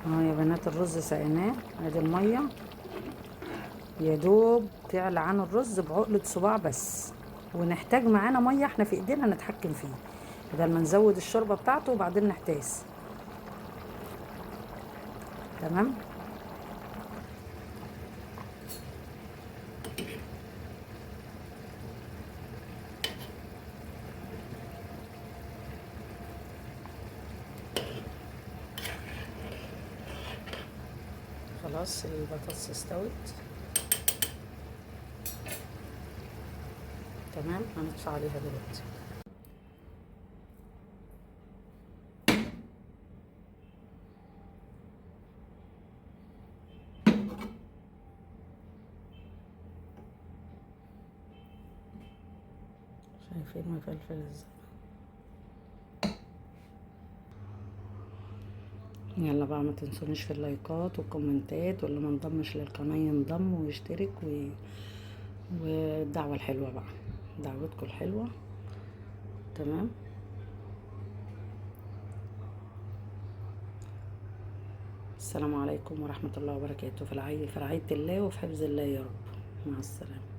اهو يا بنات الرز سقيناه، ادي الميه يا دوب تعلى عن الرز بعقلة صباع بس، ونحتاج معانا ميه احنا في ايدينا نتحكم فيه، بدل ما نزود الشوربه بتاعته وبعدين نحتاس. تمام. خلاص البطاطس استوت. تمام، هنطفي عليها دلوقتي. شايفين الفلفل ازاي؟ يلا بقى ما تنسونيش في اللايكات والكومنتات، واللي ما انضمش للقناه ينضم ويشترك والدعوه الحلوه بقى، دعوتكم الحلوه. تمام. السلام عليكم ورحمه الله وبركاته، في رعايه الله وفي حفظ الله يا رب. مع السلامه.